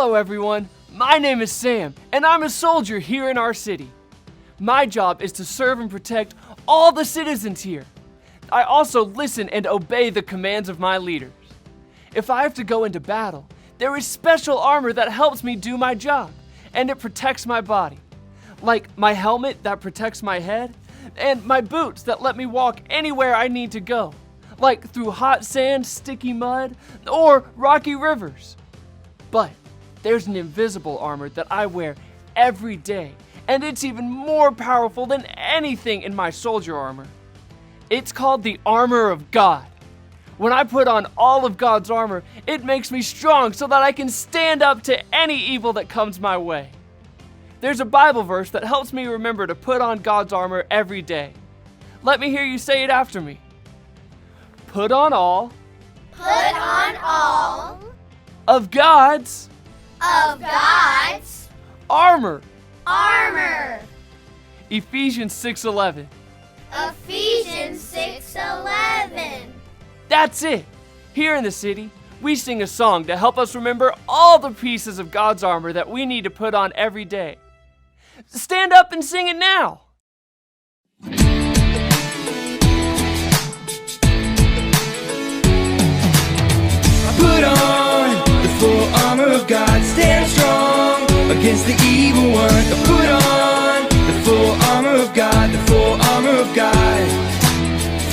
Hello everyone, my name is Sam, and I'm a soldier here in our city. My job is to serve and protect all the citizens here. I also listen and obey the commands of my leaders. If I have to go into battle, there is special armor that helps me do my job, and it protects my body. Like my helmet that protects my head, and my boots that let me walk anywhere I need to go, like through hot sand, sticky mud, or rocky rivers. But there's an invisible armor that I wear every day, and it's even more powerful than anything in my soldier armor. It's called the armor of God. When I put on all of God's armor, it makes me strong so that I can stand up to any evil that comes my way. There's a Bible verse that helps me remember to put on God's armor every day. Let me hear you say it after me. Put on all of God's armor. Ephesians 6:11. Ephesians 6:11. That's it. Here in the city, we sing a song to help us remember all the pieces of God's armor that we need to put on every day. Stand up and sing it now. Put on the full armor of God, stand strong against the evil one. Put on the full armor of God, the full armor of God.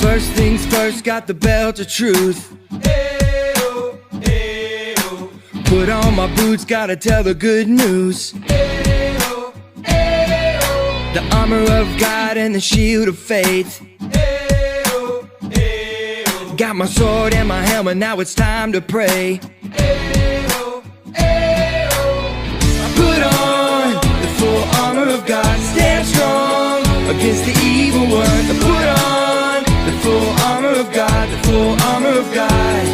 First things first, got the belt of truth. Ayo, ayo. Put on my boots, gotta tell the good news. Ayo, ayo. The armor of God and the shield of faith. Ayo, ayo. Got my sword and my helmet, now it's time to pray. Ayo, ayo. Put on the full armor of God, stand strong against the evil one. Put on the full armor of God, the full armor of God.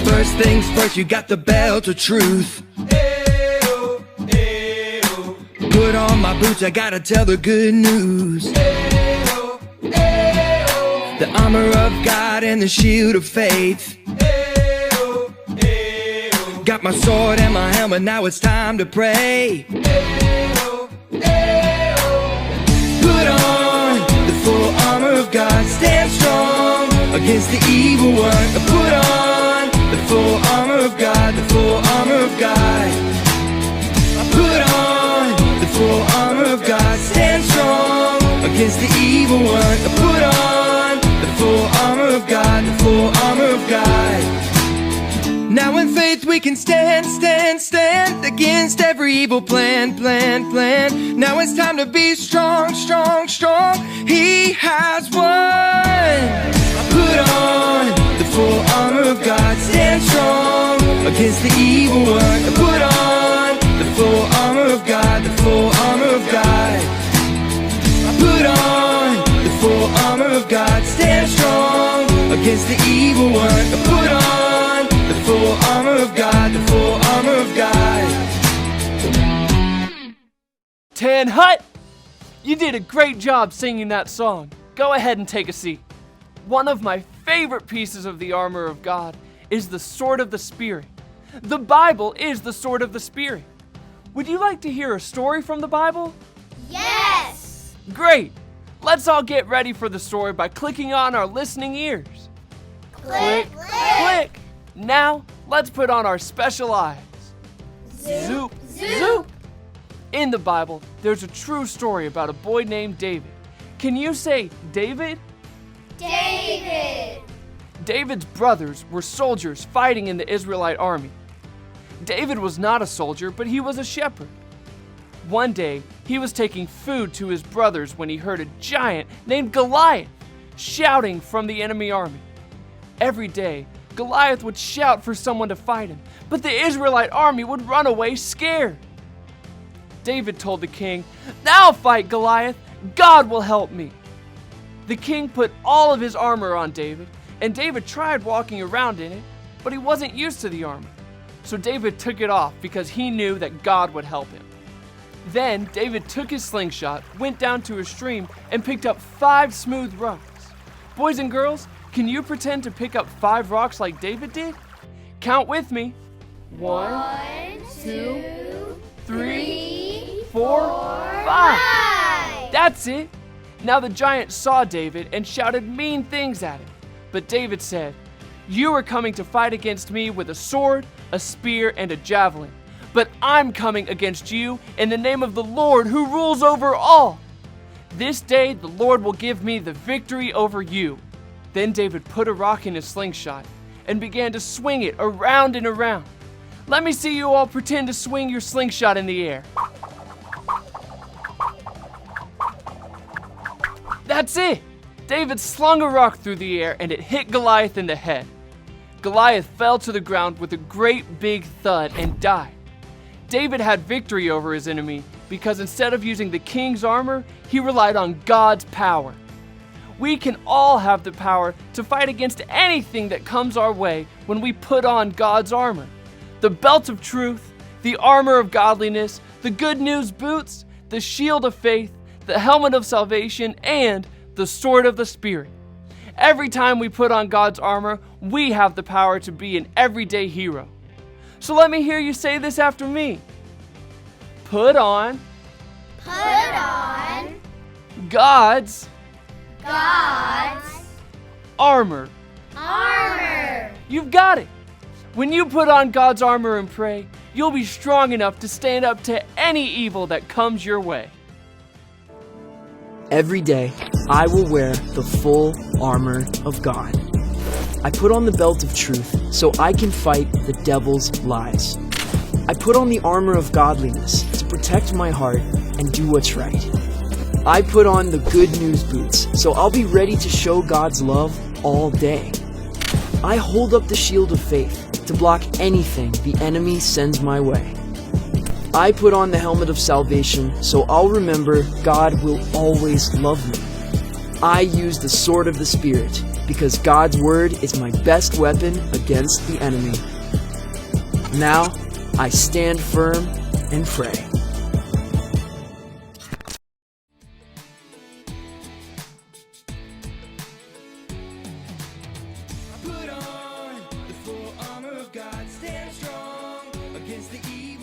First things first, you got the belt of truth. Ayo, ayo. Put on my boots, I gotta tell the good news. Ayo, ayo. The armor of God and the shield of faith. Ayo, ayo. Got my sword and my helmet, now it's time to pray. Ayo, ayo. Put on the full armor of God, stand strong against the evil one. Put on the full armor of God, the full armor of God. Put on the full armor of God, stand strong against the evil one. Put on the full armor of God, the full armor of God. Now in faith we can stand against every evil plan. Now it's time to be strong. He has won. Put on the full armor of God, stand strong against the evil one. Put on the full armor of God, the full armor of God. Put on the full armor of God, stand strong against the evil one. Put on the full armor of God, the full armor of God. Tan Hut, you did a great job singing that song. Go ahead and take a seat. One of my favorite pieces of the armor of God is the sword of the Spirit. The Bible is the sword of the Spirit. Would you like to hear a story from the Bible? Yes! Great! Let's all get ready for the story by clicking on our listening ears. Click, Click! Now, let's put on our special eyes. Zoop, Zoop! In the Bible, there's a true story about a boy named David. Can you say David? David! David's brothers were soldiers fighting in the Israelite army. David was not a soldier, but he was a shepherd. One day, he was taking food to his brothers when he heard a giant named Goliath shouting from the enemy army. Every day, Goliath would shout for someone to fight him, but the Israelite army would run away scared. David told the king, "Now fight Goliath, God will help me." The king put all of his armor on David, and David tried walking around in it, but he wasn't used to the armor. So David took it off because he knew that God would help him. Then David took his slingshot, went down to a stream, and picked up 5 smooth rocks. Boys and girls, can you pretend to pick up 5 rocks like David did? Count with me. 1, 2, 4, 5. 5. That's it. Now the giant saw David and shouted mean things at him. But David said, "You are coming to fight against me with a sword, a spear, and a javelin. But I'm coming against you in the name of the Lord who rules over all. This day the Lord will give me the victory over you." Then David put a rock in his slingshot and began to swing it around and around. Let me see you all pretend to swing your slingshot in the air. That's it! David slung a rock through the air and it hit Goliath in the head. Goliath fell to the ground with a great big thud and died. David had victory over his enemy because instead of using the king's armor, he relied on God's power. We can all have the power to fight against anything that comes our way when we put on God's armor. The belt of truth, the armor of godliness, the good news boots, the shield of faith, the helmet of salvation, and the sword of the Spirit. Every time we put on God's armor, we have the power to be an everyday hero. So let me hear you say this after me. Put on Put on God's God's armor. armor. You've got it. When you put on God's armor and pray, you'll be strong enough to stand up to any evil that comes your way. Every day, I will wear the full armor of God. I put on the belt of truth so I can fight the devil's lies. I put on the armor of godliness to protect my heart and do what's right. I put on the good news boots so I'll be ready to show God's love all day. I hold up the shield of faith to block anything the enemy sends my way. I put on the helmet of salvation so I'll remember God will always love me. I use the sword of the Spirit because God's word is my best weapon against the enemy. Now, I stand firm and pray. Put on the full armor of God, stand strong against the evil